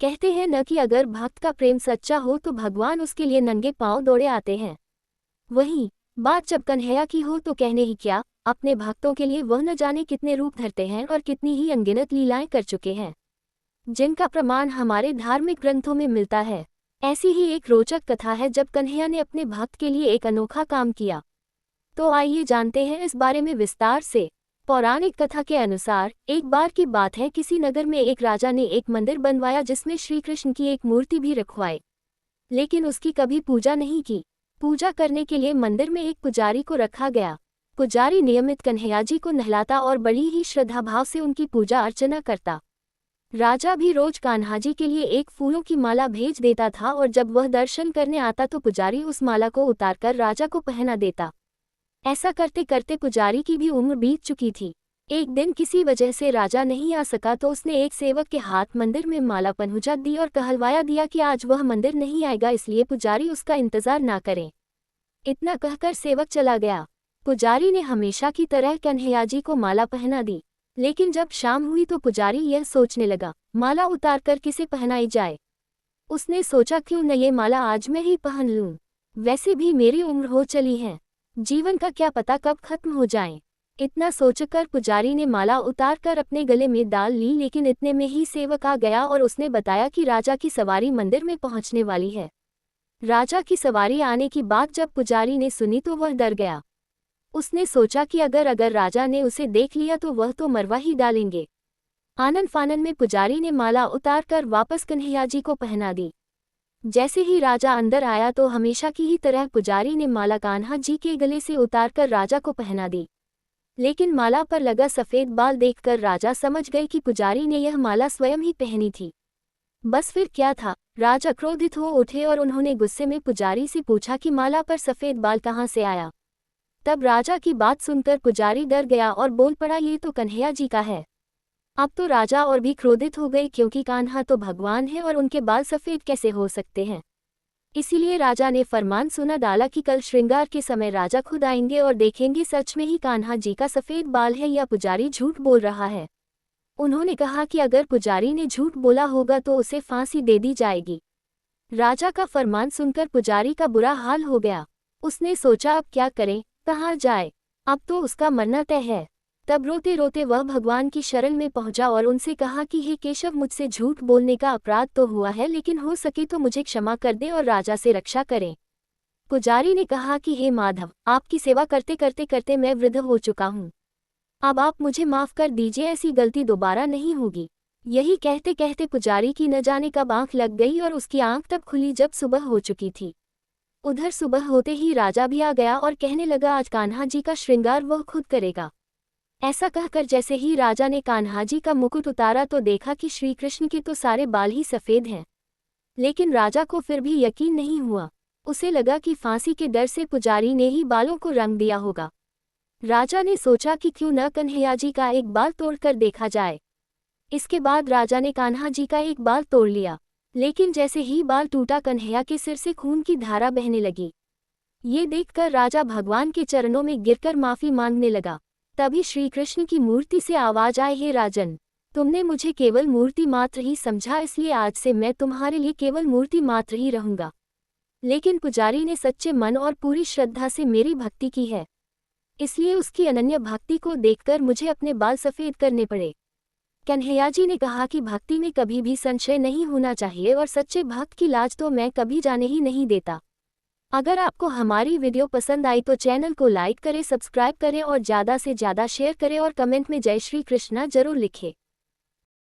कहते हैं न कि अगर भक्त का प्रेम सच्चा हो तो भगवान उसके लिए नंगे पांव दौड़े आते हैं। वहीं बात जब कन्हैया की हो तो कहने ही क्या, अपने भक्तों के लिए वह न जाने कितने रूप धरते हैं और कितनी ही अनगिनत लीलाएं कर चुके हैं, जिनका प्रमाण हमारे धार्मिक ग्रंथों में मिलता है। ऐसी ही एक रोचक कथा है जब कन्हैया ने अपने भक्त के लिए एक अनोखा काम किया। तो आइए जानते हैं इस बारे में विस्तार से। पौराणिक कथा के अनुसार एक बार की बात है, किसी नगर में एक राजा ने एक मंदिर बनवाया जिसमें श्री कृष्ण की एक मूर्ति भी रखवाई, लेकिन उसकी कभी पूजा नहीं की। पूजा करने के लिए मंदिर में एक पुजारी को रखा गया। पुजारी नियमित कन्हैया जी को नहलाता और बड़ी ही श्रद्धा भाव से उनकी पूजा अर्चना करता। राजा भी रोज कान्हा जी के लिए एक फूलों की माला भेज देता था और जब वह दर्शन करने आता तो पुजारी उस माला को उतारकर राजा को पहना देता। ऐसा करते करते पुजारी की भी उम्र बीत चुकी थी। एक दिन किसी वजह से राजा नहीं आ सका तो उसने एक सेवक के हाथ मंदिर में माला पहुंचा दी और कहलवाया दिया कि आज वह मंदिर नहीं आएगा, इसलिए पुजारी उसका इंतजार ना करें। इतना कहकर सेवक चला गया। पुजारी ने हमेशा की तरह कन्हैया जी को माला पहना दी, लेकिन जब शाम हुई तो पुजारी यह सोचने लगा, माला उतारकर किसे पहनाई जाए। उसने सोचा क्यों न ये माला आज मैं ही पहन लूं, वैसे भी मेरी उम्र हो चली है, जीवन का क्या पता कब खत्म हो जाए। इतना सोचकर पुजारी ने माला उतारकर अपने गले में डाल ली, लेकिन इतने में ही सेवक आ गया और उसने बताया कि राजा की सवारी मंदिर में पहुंचने वाली है। राजा की सवारी आने की बात जब पुजारी ने सुनी तो वह डर गया। उसने सोचा कि अगर राजा ने उसे देख लिया तो वह तो मरवा ही डालेंगे। आनन फानन में पुजारी ने माला उतारकर वापस कन्हैया जी को पहना दी। जैसे ही राजा अंदर आया तो हमेशा की ही तरह पुजारी ने माला कान्हा जी के गले से उतारकर राजा को पहना दी, लेकिन माला पर लगा सफेद बाल देखकर राजा समझ गए कि पुजारी ने यह माला स्वयं ही पहनी थी। बस फिर क्या था, राजा क्रोधित हो उठे और उन्होंने गुस्से में पुजारी से पूछा कि माला पर सफेद बाल कहाँ से आया। तब राजा की बात सुनकर पुजारी डर गया और बोल पड़ा, ये तो कन्हैया जी का है। अब तो राजा और भी क्रोधित हो गए, क्योंकि कान्हा तो भगवान है और उनके बाल सफेद कैसे हो सकते हैं। इसीलिए राजा ने फरमान सुना डाला कि कल श्रृंगार के समय राजा खुद आएंगे और देखेंगे सच में ही कान्हा जी का सफेद बाल है या पुजारी झूठ बोल रहा है। उन्होंने कहा कि अगर पुजारी ने झूठ बोला होगा तो उसे फांसी दे दी जाएगी। राजा का फरमान सुनकर पुजारी का बुरा हाल हो गया। उसने सोचा अब क्या करें, कहाँ जाए, अब तो उसका मरना तय है। तब रोते रोते वह भगवान की शरण में पहुंचा और उनसे कहा कि हे केशव, मुझसे झूठ बोलने का अपराध तो हुआ है, लेकिन हो सके तो मुझे क्षमा कर दें और राजा से रक्षा करें। पुजारी ने कहा कि हे माधव, आपकी सेवा करते करते करते मैं वृद्ध हो चुका हूँ, अब आप मुझे माफ कर दीजिए, ऐसी गलती दोबारा नहीं होगी। यही कहते कहते पुजारी की न जाने कब आंख लग गई और उसकी आंख तब खुली जब सुबह हो चुकी थी। उधर सुबह होते ही राजा भी आ गया और कहने लगा, आज कान्हा जी का श्रृंगार वह खुद करेगा। ऐसा कहकर जैसे ही राजा ने कान्हा जी का मुकुट उतारा तो देखा कि श्री कृष्ण के तो सारे बाल ही सफेद हैं। लेकिन राजा को फिर भी यकीन नहीं हुआ। उसे लगा कि फांसी के डर से पुजारी ने ही बालों को रंग दिया होगा। राजा ने सोचा कि क्यों न कन्हैया जी का एक बाल तोड़कर देखा जाए। इसके बाद राजा ने कान्हा जी का एक बाल तोड़ लिया, लेकिन जैसे ही बाल टूटा कन्हैया के सिर से खून की धारा बहने लगी। ये देखकर राजा भगवान के चरणों में गिरकर माफी मांगने लगा। तभी श्री कृष्ण की मूर्ति से आवाज आई, हे राजन, तुमने मुझे केवल मूर्ति मात्र ही समझा, इसलिए आज से मैं तुम्हारे लिए केवल मूर्ति मात्र ही रहूंगा। लेकिन पुजारी ने सच्चे मन और पूरी श्रद्धा से मेरी भक्ति की है, इसलिए उसकी अनन्य भक्ति को देखकर मुझे अपने बाल सफेद करने पड़े। कन्हैया जी ने कहा कि भक्ति में कभी भी संशय नहीं होना चाहिए और सच्चे भक्त की लाज तो मैं कभी जाने ही नहीं देता। अगर आपको हमारी वीडियो पसंद आई तो चैनल को लाइक करें, सब्सक्राइब करें और ज़्यादा से ज़्यादा शेयर करें और कमेंट में जय श्री कृष्णा जरूर लिखें।